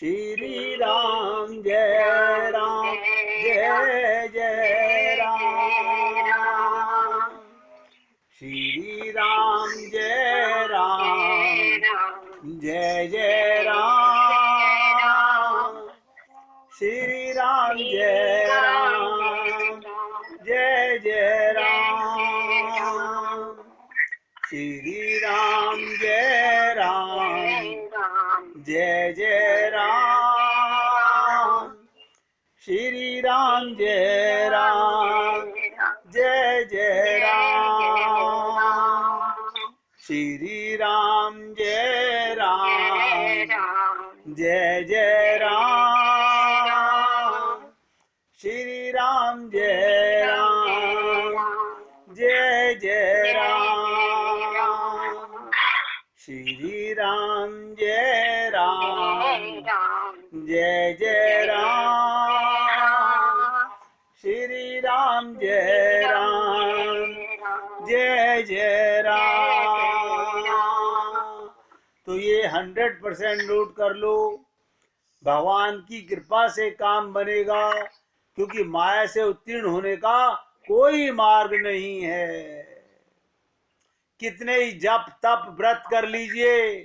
श्री राम जय राम जय जय राम। श्री राम जय राम जय जय राम। श्री राम जय राम जय जय राम। श्री राम जय राम जय जय राम। श्री राम जय राम जय जय राम। श्री राम जय राम जय जय राम। श्री राम जय राम जय जय राम। श्री राम जय राम जय जय राम। श्री राम जय राम जय जय राम। तो ये 100% नोट कर लो। भगवान की कृपा से काम बनेगा, क्योंकि माया से उत्तीर्ण होने का कोई मार्ग नहीं है। कितने ही जप तप व्रत कर लीजिए,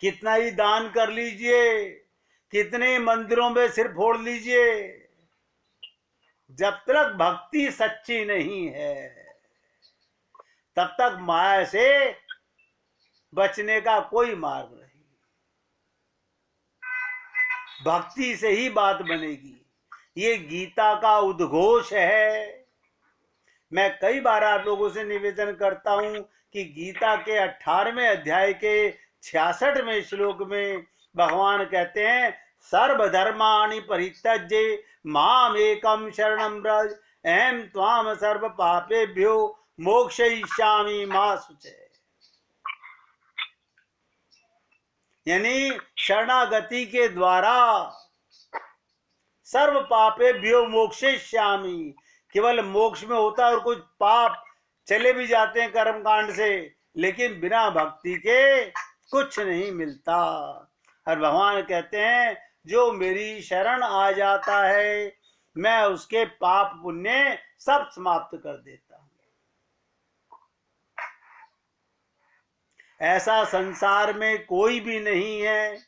कितना ही दान कर लीजिए, कितने मंदिरों में सिर फोड़ लीजिए, जब तक भक्ति सच्ची नहीं है तब तक माया से बचने का कोई मार्ग नहीं। भक्ति से ही बात बनेगी। ये गीता का उद्घोष है। मैं कई बार आप लोगों से निवेदन करता हूं कि गीता के 18वें अध्याय के 66वें श्लोक में भगवान कहते हैं, सर्वधर्माणि परित्यज्य माम एकम शरणं व्रज अहम त्वाम सर्व पापेभ्यो मोक्षयिष्यामि मा शुचय। यानी शरणागति के द्वारा सर्व पापेभ्यो मोक्षयिष्यामि, केवल मोक्ष में होता है और कुछ पाप चले भी जाते हैं कर्म कांड से, लेकिन बिना भक्ति के कुछ नहीं मिलता। और भगवान कहते हैं, जो मेरी शरण आ जाता है मैं उसके पाप पुण्य सब समाप्त कर देता हूं। ऐसा संसार में कोई भी नहीं है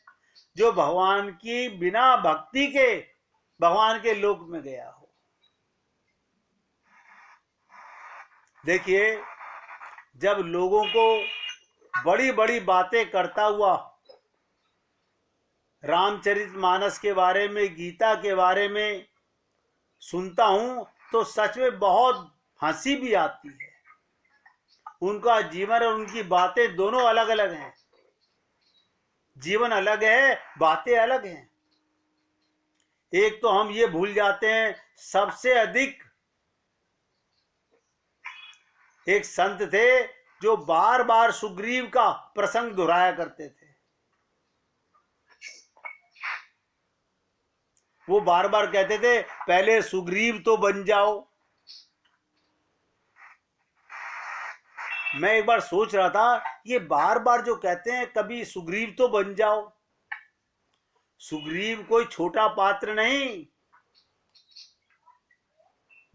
जो भगवान की बिना भक्ति के भगवान के लोक में गया हो। देखिए, जब लोगों को बड़ी बड़ी बातें करता हुआ रामचरितमानस के बारे में, गीता के बारे में सुनता हूं तो सच में बहुत हंसी भी आती है। उनका जीवन और उनकी बातें दोनों अलग अलग हैं। जीवन अलग है, बातें अलग हैं। एक तो हम ये भूल जाते हैं, सबसे अधिक एक संत थे जो बार बार सुग्रीव का प्रसंग दोहराया करते थे। वो बार बार कहते थे, पहले सुग्रीव तो बन जाओ। मैं एक बार सोच रहा था, ये बार बार जो कहते हैं कभी सुग्रीव तो बन जाओ, सुग्रीव कोई छोटा पात्र नहीं,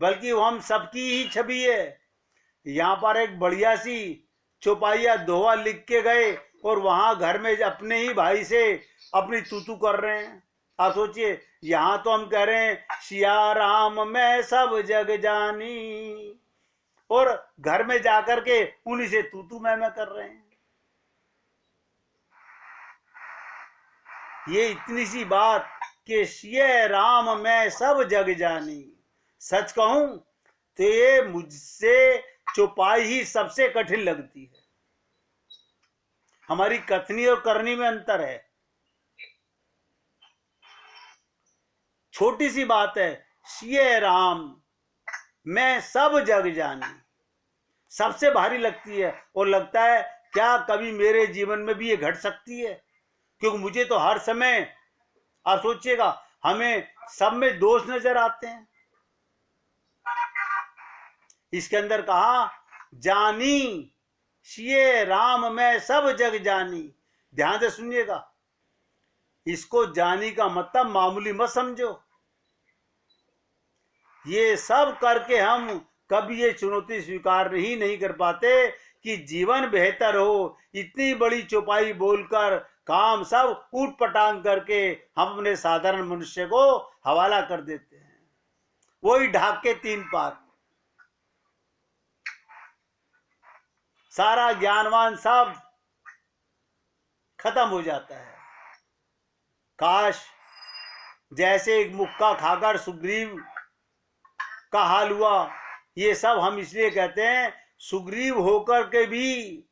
बल्कि वो हम सबकी ही छवि है। यहां पर एक बढ़िया सी चौपाइया दोहा लिख के गए और वहां घर में अपने ही भाई से अपनी तूतू कर रहे हैं। आप सोचिए, यहां तो हम कह रहे हैं सिया राम मैं सब जग जानी, और घर में जाकर के उन्हीं से तूतू मैं कर रहे हैं। ये इतनी सी बात कि सिया राम मैं सब जग जानी, सच कहूं तो ये मुझसे चौपाई ही सबसे कठिन लगती है। हमारी कथनी और करनी में अंतर है। छोटी सी बात है, सिया राम मैं सब जग जानी, सबसे भारी लगती है। और लगता है क्या कभी मेरे जीवन में भी ये घट सकती है, क्योंकि मुझे तो हर समय, आप सोचिएगा, हमें सब में दोष नजर आते हैं। इसके अंदर कहा, जानी सिये राम मैं सब जग जानी। ध्यान से सुनिएगा, इसको जानी का मतलब मामूली मत समझो। ये सब करके हम कभी ये चुनौती स्वीकार ही नहीं कर पाते कि जीवन बेहतर हो। इतनी बड़ी चौपाई बोलकर काम सब ऊट पटांग करके हम अपने साधारण मनुष्य को हवाला कर देते हैं। वही ढाक के 3 पात, सारा ज्ञानवान सब खत्म हो जाता है। काश जैसे एक मुक्का खाकर सुग्रीव का हाल हुआ। ये सब हम इसलिए कहते हैं, सुग्रीव होकर के भी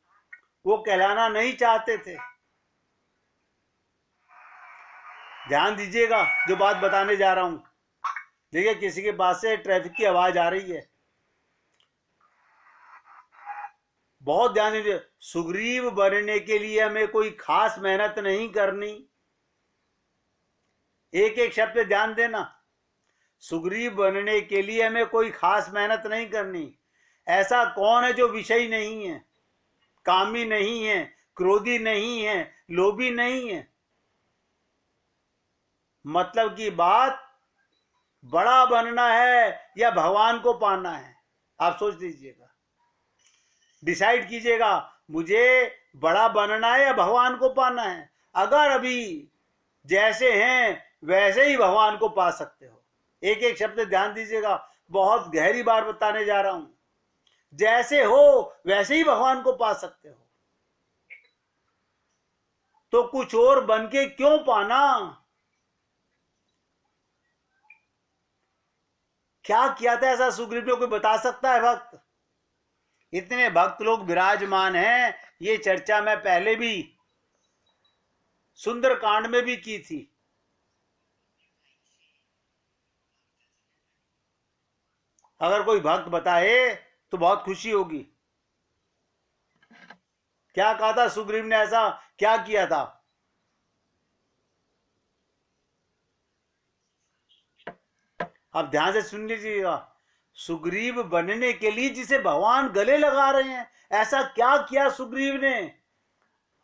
वो कहलाना नहीं चाहते थे। ध्यान दीजिएगा जो बात बताने जा रहा हूं। देखिए किसी के पास से ट्रैफिक की आवाज आ रही है, बहुत ध्यान दीजिए। सुग्रीव बनने के लिए हमें कोई खास मेहनत नहीं करनी। एक एक शब्द पे ध्यान देना। सुग्रीव बनने के लिए हमें कोई खास मेहनत नहीं करनी। ऐसा कौन है जो विषयी नहीं है, कामी नहीं है, क्रोधी नहीं है, लोभी नहीं है? मतलब की बात, बड़ा बनना है या भगवान को पाना है? आप सोच लीजिएगा, डिसाइड कीजिएगा, मुझे बड़ा बनना है या भगवान को पाना है। अगर अभी जैसे हैं वैसे ही भगवान को पा सकते हो। एक एक शब्द ध्यान दीजिएगा, बहुत गहरी बात बताने जा रहा हूं। जैसे हो वैसे ही भगवान को पा सकते हो, तो कुछ और बन के क्यों पाना? क्या किया था ऐसा सुग्रीव ने, कोई बता सकता है भक्त? इतने भक्त लोग विराजमान हैं। ये चर्चा मैं पहले भी सुंदरकांड में भी की थी। अगर कोई भक्त बताए तो बहुत खुशी होगी। क्या कहा था सुग्रीव ने, ऐसा क्या किया था? आप ध्यान से सुन लीजिएगा। सुग्रीव बनने के लिए जिसे भगवान गले लगा रहे हैं, ऐसा क्या किया सुग्रीव ने?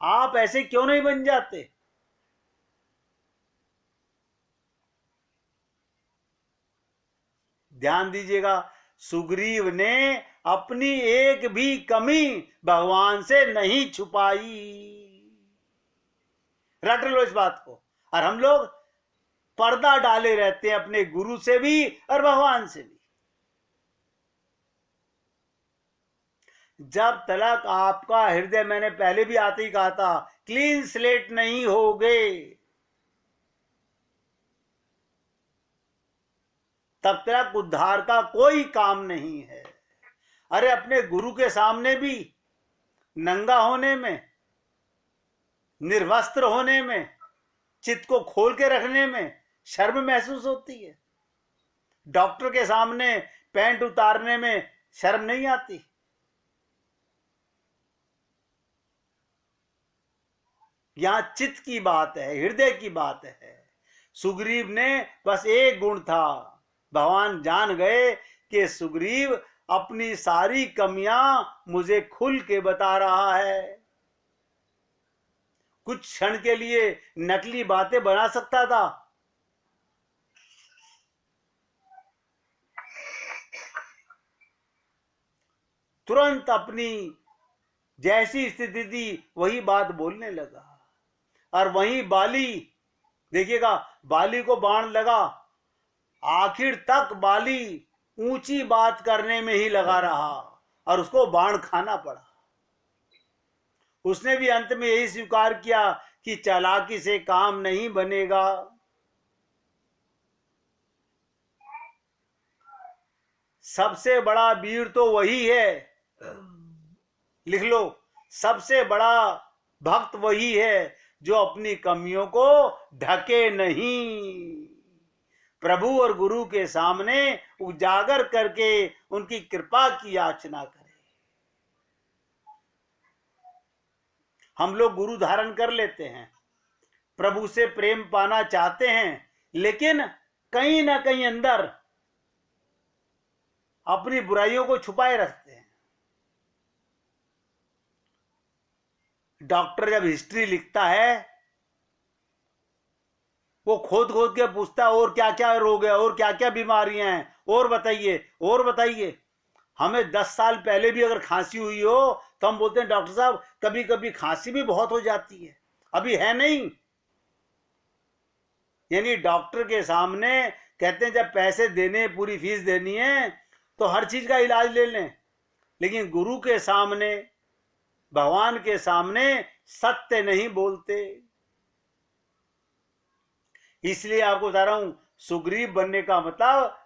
आप ऐसे क्यों नहीं बन जाते? ध्यान दीजिएगा, सुग्रीव ने अपनी एक भी कमी भगवान से नहीं छुपाई। रट लो इस बात को। और हम लोग पर्दा डाले रहते हैं अपने गुरु से भी और भगवान से भी। जब तक आपका हृदय, मैंने पहले भी आते ही कहा था, क्लीन स्लेट नहीं होगे, तब तक उद्धार का कोई काम नहीं है। अरे अपने गुरु के सामने भी नंगा होने में, निर्वस्त्र होने में, चित्त को खोल के रखने में शर्म महसूस होती है। डॉक्टर के सामने पैंट उतारने में शर्म नहीं आती। यहां चित्त की बात है, हृदय की बात है। सुग्रीव ने बस एक गुण था, भगवान जान गए कि सुग्रीव अपनी सारी कमियां मुझे खुल के बता रहा है। कुछ क्षण के लिए नकली बातें बना सकता था, तुरंत अपनी जैसी स्थिति थी वही बात बोलने लगा। और वहीं बाली, देखिएगा, बाली को बाण लगा, आखिर तक बाली ऊंची बात करने में ही लगा रहा और उसको बाण खाना पड़ा। उसने भी अंत में यही स्वीकार किया कि चालाकी से काम नहीं बनेगा। सबसे बड़ा वीर तो वही है, लिख लो, सबसे बड़ा भक्त वही है जो अपनी कमियों को ढके नहीं, प्रभु और गुरु के सामने उजागर करके उनकी कृपा की याचना करे। हम लोग गुरु धारण कर लेते हैं, प्रभु से प्रेम पाना चाहते हैं, लेकिन कहीं ना कहीं अंदर अपनी बुराइयों को छुपाए रखते हैं। डॉक्टर जब हिस्ट्री लिखता है वो खोद खोद के पूछता है और क्या क्या रोग है, और क्या क्या बीमारियां हैं, और बताइए और बताइए। हमें 10 साल पहले भी अगर खांसी हुई हो तो हम बोलते हैं डॉक्टर साहब कभी कभी खांसी भी बहुत हो जाती है, अभी है नहीं। यानी डॉक्टर के सामने कहते हैं जब पैसे देने, पूरी फीस देनी है तो हर चीज का इलाज ले लें, लेकिन गुरु के सामने, भगवान के सामने सत्य नहीं बोलते। इसलिए आपको बता रहा हूं, सुग्रीव बनने का मतलब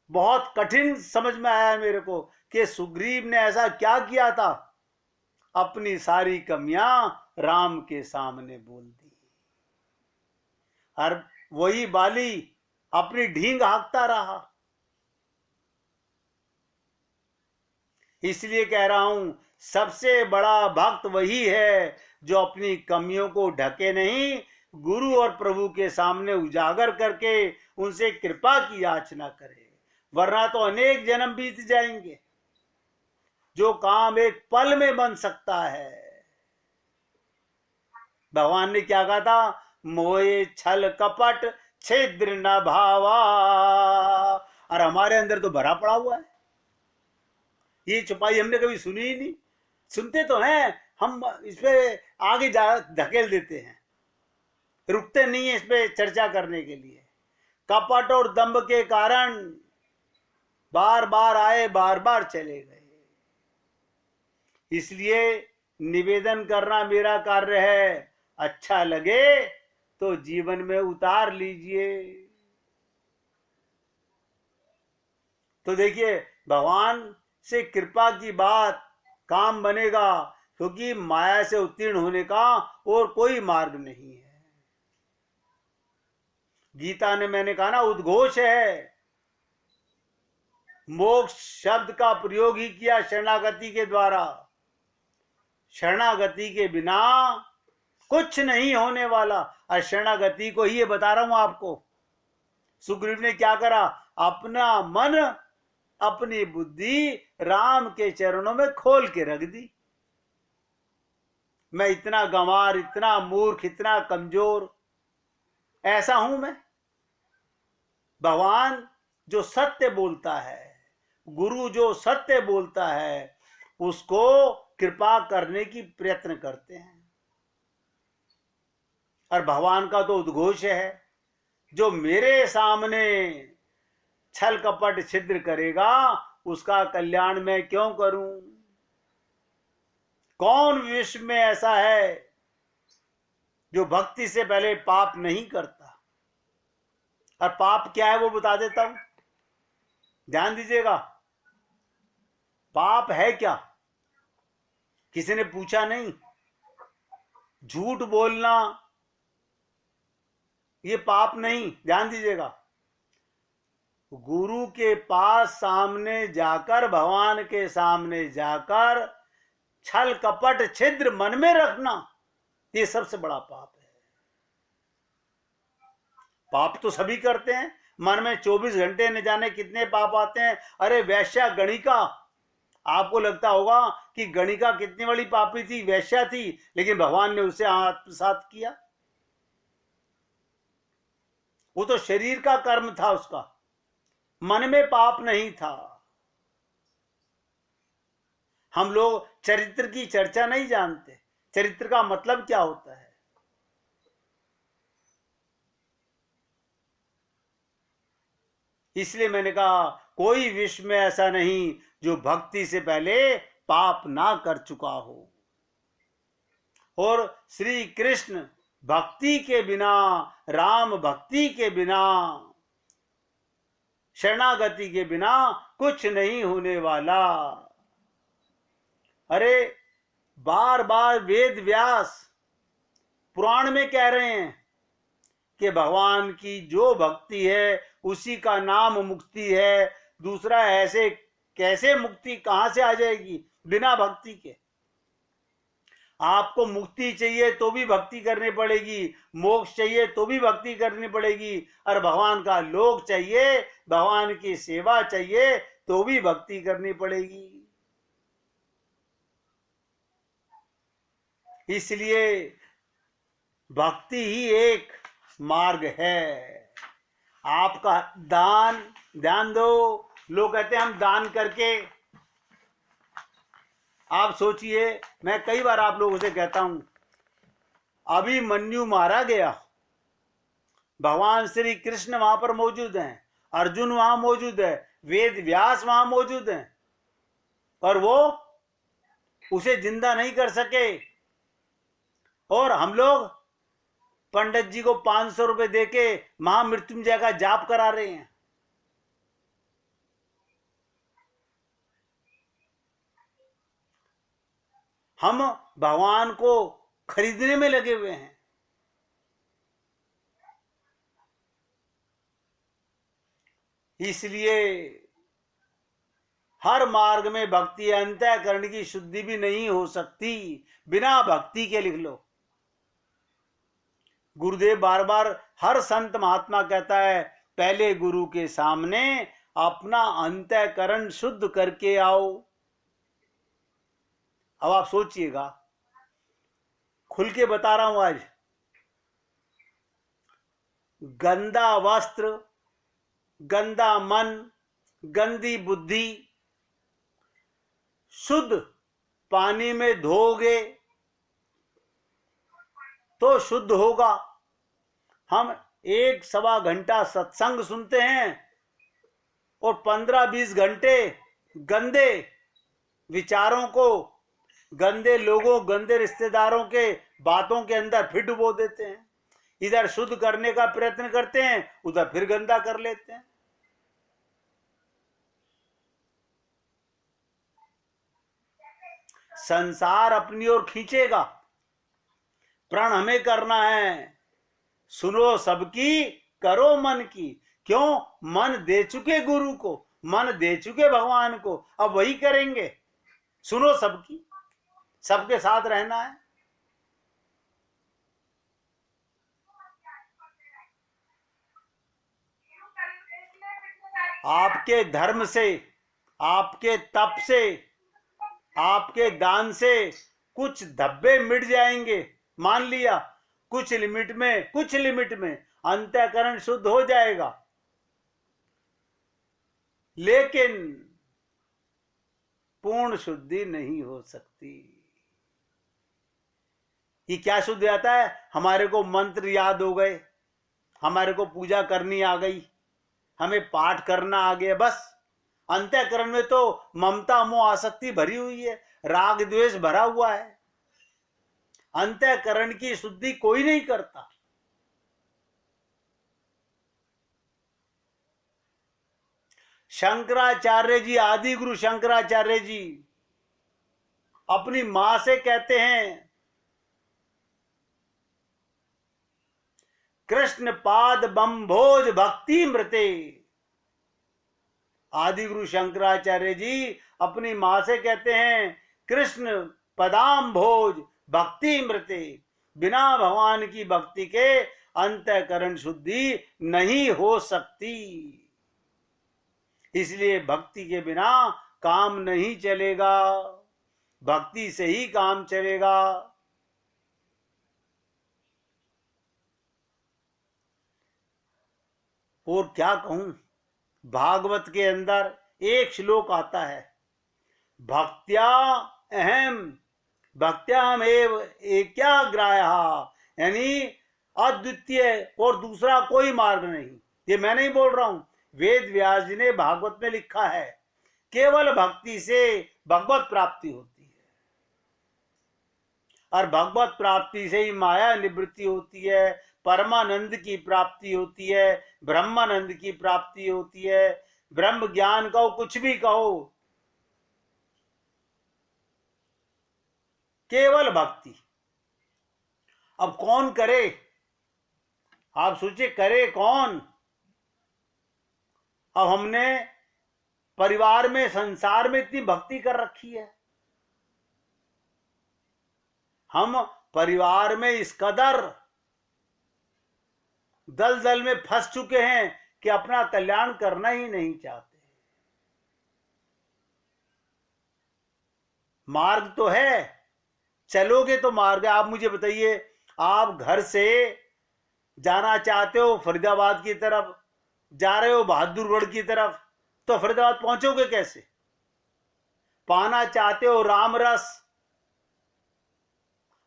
बहुत कठिन समझ में आया मेरे को कि सुग्रीव ने ऐसा क्या किया था, अपनी सारी कमियां राम के सामने बोल दी। और वही बाली अपनी ढींग हाँकता रहा। इसलिए कह रहा हूं, सबसे बड़ा भक्त वही है जो अपनी कमियों को ढके नहीं, गुरु और प्रभु के सामने उजागर करके उनसे कृपा की याचना करे, वरना तो अनेक जन्म बीत जाएंगे। जो काम एक पल में बन सकता है, भगवान ने क्या कहा था, मोहे छल कपट छिद्र न भावा। और हमारे अंदर तो भरा पड़ा हुआ है, ये छुपाई हमने कभी सुनी ही नहीं। सुनते तो हैं, हम इस पे आगे जा धकेल देते हैं, रुकते नहीं है इस पे चर्चा करने के लिए। कपट और दंभ के कारण बार बार आए, बार बार चले गए। इसलिए निवेदन करना मेरा कार्य है, अच्छा लगे तो जीवन में उतार लीजिए। तो देखिए, भगवान से कृपा की बात, काम बनेगा, क्योंकि माया से उत्तीर्ण होने का और कोई मार्ग नहीं है। गीता ने, मैंने कहा ना, उद्घोष है। मोक्ष शब्द का प्रयोग ही किया शरणागति के द्वारा। शरणागति के बिना कुछ नहीं होने वाला। और शरणागति को ही ये बता रहा हूं आपको। सुग्रीव ने क्या करा, अपना मन, अपनी बुद्धि राम के चरणों में खोल के रख दी। मैं इतना गंवार, इतना मूर्ख, इतना कमजोर, ऐसा हूं मैं। भगवान जो सत्य बोलता है, गुरु जो सत्य बोलता है, उसको कृपा करने की प्रयत्न करते हैं। और भगवान का तो उद्घोष है, जो मेरे सामने छल कपट छिद्र करेगा उसका कल्याण मैं क्यों करूं। कौन विश्व में ऐसा है जो भक्ति से पहले पाप नहीं करता। और पाप क्या है वो बता देता हूं, ध्यान दीजिएगा। पाप है क्या, किसी ने पूछा नहीं। झूठ बोलना ये पाप नहीं, ध्यान दीजिएगा। गुरु के पास सामने जाकर, भगवान के सामने जाकर छल कपट छिद्र मन में रखना, ये सबसे बड़ा पाप है। पाप तो सभी करते हैं, मन में 24 घंटे न जाने कितने पाप आते हैं। अरे वैश्या गणिका, आपको लगता होगा कि गणिका कितनी बड़ी पापी थी, वैश्या थी, लेकिन भगवान ने उसे आत्मसात किया। वो तो शरीर का कर्म था उसका, मन में पाप नहीं था। हम लोग चरित्र की चर्चा नहीं जानते, चरित्र का मतलब क्या होता है। इसलिए मैंने कहा, कोई विश्व में ऐसा नहीं जो भक्ति से पहले पाप ना कर चुका हो। और श्री कृष्ण भक्ति के बिना, राम भक्ति के बिना, शरणागति के बिना कुछ नहीं होने वाला। अरे बार बार वेद व्यास पुराण में कह रहे हैं कि भगवान की जो भक्ति है उसी का नाम मुक्ति है। दूसरा ऐसे कैसे मुक्ति कहां से आ जाएगी बिना भक्ति के। आपको मुक्ति चाहिए तो भी भक्ति करनी पड़ेगी, मोक्ष चाहिए तो भी भक्ति करनी पड़ेगी, और भगवान का लोक चाहिए, भगवान की सेवा चाहिए तो भी भक्ति करनी पड़ेगी। इसलिए भक्ति ही एक मार्ग है। आपका दान, ध्यान दो, लोग कहते हैं हम दान करके, आप सोचिए, मैं कई बार आप लोगों से कहता हूं, अभिमन्यु मारा गया, भगवान श्री कृष्ण वहां पर मौजूद हैं, अर्जुन वहां मौजूद है, वेद व्यास वहां मौजूद हैं, और वो उसे जिंदा नहीं कर सके, और हम लोग पंडित जी को 500 रुपए देके महामृत्युंजय का जाप करा रहे हैं। हम भगवान को खरीदने में लगे हुए हैं। इसलिए हर मार्ग में भक्ति, अंतःकरण की शुद्धि भी नहीं हो सकती बिना भक्ति के। लिख लो, गुरुदेव बार बार हर संत महात्मा कहता है, पहले गुरु के सामने अपना अंतःकरण शुद्ध करके आओ। अब आप सोचिएगा, खुल के बता रहा हूं आज, गंदा वस्त्र, गंदा मन, गंदी बुद्धि शुद्ध पानी में धोगे तो शुद्ध होगा। हम 1-1.25 घंटा सत्संग सुनते हैं और 15-20 घंटे गंदे विचारों को, गंदे लोगों, गंदे रिश्तेदारों के बातों के अंदर फिर डुबो देते हैं। इधर शुद्ध करने का प्रयत्न करते हैं, उधर फिर गंदा कर लेते हैं। संसार अपनी ओर खींचेगा, प्रण हमें करना है। सुनो सबकी, करो मन की। क्यों? मन दे चुके गुरु को, मन दे चुके भगवान को, अब वही करेंगे। सुनो सबकी, सबके साथ रहना है। आपके धर्म से, आपके तप से, आपके दान से कुछ धब्बे मिट जाएंगे, मान लिया, कुछ लिमिट में अंतःकरण शुद्ध हो जाएगा, लेकिन पूर्ण शुद्धि नहीं हो सकती। ये क्या शुद्ध आता है? हमारे को मंत्र याद हो गए, हमारे को पूजा करनी आ गई, हमें पाठ करना आ गया, बस। अंतःकरण में तो ममता मोह आसक्ति भरी हुई है, राग द्वेष भरा हुआ है। अंतःकरण की शुद्धि कोई नहीं करता। शंकराचार्य जी, आदि गुरु शंकराचार्य जी अपनी मां से कहते हैं, कृष्ण पाद बंभोज भक्ति मृते। आदि गुरु शंकराचार्य जी अपनी मां से कहते हैं, कृष्ण पदाम भोज भक्ति मृते। बिना भगवान की भक्ति के अंतःकरण शुद्धि नहीं हो सकती। इसलिए भक्ति के बिना काम नहीं चलेगा, भक्ति से ही काम चलेगा। और क्या कहूं, भागवत के अंदर एक श्लोक आता है, भक्त्याम एव एकाग्रायः, यानी अद्वितीय और दूसरा कोई मार्ग नहीं। ये मैं नहीं बोल रहा हूं, वेद व्यास जी ने भागवत में लिखा है, केवल भक्ति से भगवत प्राप्ति होती है, और भगवत प्राप्ति से ही माया निवृत्ति होती है, परमानंद की प्राप्ति होती है, ब्रह्मानंद की प्राप्ति होती है। ब्रह्म ज्ञान कहो, कुछ भी कहो, केवल भक्ति। अब कौन करे? आप सोचिए, करे कौन? अब हमने परिवार में, संसार में इतनी भक्ति कर रखी है, हम परिवार में इस कदर दलदल में फंस चुके हैं कि अपना कल्याण करना ही नहीं चाहते। मार्ग तो है, चलोगे तो मार्ग है। आप मुझे बताइए, आप घर से जाना चाहते हो फरीदाबाद की तरफ, जा रहे हो बहादुरगढ़ की तरफ, तो फरीदाबाद पहुंचोगे कैसे? पाना चाहते हो राम रस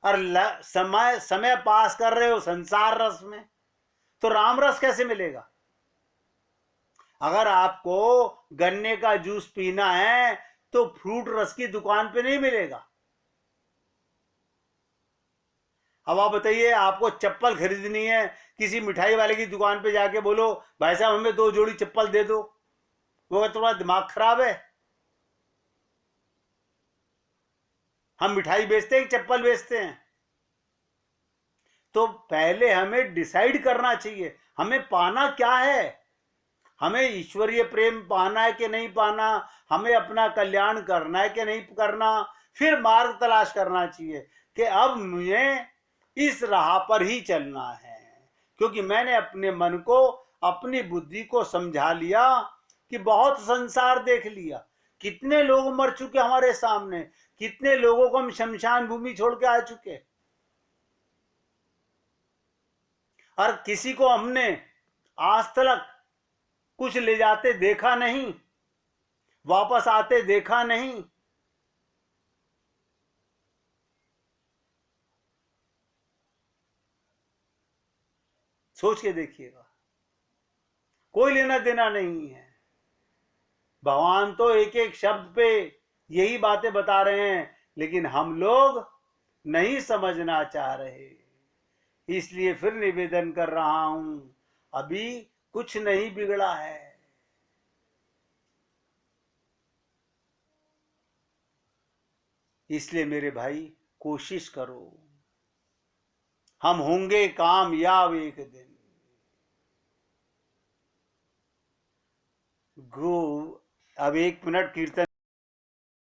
और समय समय पास कर रहे हो संसार रस में, तो राम रस कैसे मिलेगा? अगर आपको गन्ने का जूस पीना है तो फ्रूट रस की दुकान पे नहीं मिलेगा। अब आप बताइए, आपको चप्पल खरीदनी है, किसी मिठाई वाले की दुकान पे जाके बोलो भाई साहब हमें 2 जोड़ी चप्पल दे दो, वो तुम्हारा दिमाग खराब है? हम मिठाई बेचते हैं, चप्पल बेचते हैं? तो पहले हमें डिसाइड करना चाहिए हमें पाना क्या है। हमें ईश्वरीय प्रेम पाना है कि नहीं पाना, हमें अपना कल्याण करना है कि नहीं करना, फिर मार्ग तलाश करना चाहिए कि अब मुझे इस राह पर ही चलना है, क्योंकि मैंने अपने मन को, अपनी बुद्धि को समझा लिया कि बहुत संसार देख लिया, कितने लोग मर चुके हमारे सामने, कितने लोगों को हम शमशान भूमि छोड़ के आ चुके, और किसी को हमने आज तक कुछ ले जाते देखा नहीं, वापस आते देखा नहीं। सोच के देखिएगा, कोई लेना देना नहीं है। भगवान तो एक एक शब्द पे यही बातें बता रहे हैं, लेकिन हम लोग नहीं समझना चाह रहे। इसलिए फिर निवेदन कर रहा हूं, अभी कुछ नहीं बिगड़ा है। इसलिए मेरे भाई कोशिश करो, हम होंगे कामयाब एक दिन। गो, अब 1 मिनट कीर्तन